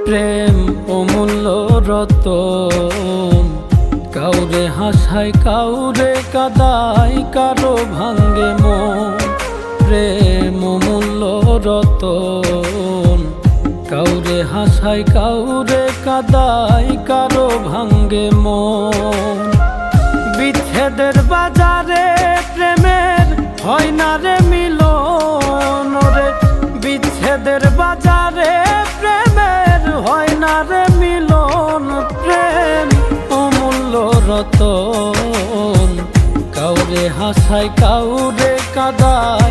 প্রেম অমূল্য রতন, কাউরে হাসায় কাউরে কাদায়, কারো ভাঙ্গে মন। প্রেম অমূল্য রতন, কাউরে হাসায় কাউরে কাদায়, কারো ভাঙ্গে মন। বিচ্ছেদের বাজারে প্রেমের হয় না রে মিলন রে, বিচ্ছেদের বাজারে প্রেমের হয় না রে মিলন। প্রেম অমূল্য রতন, কাউরে হাসায় কাউরে কাদায়,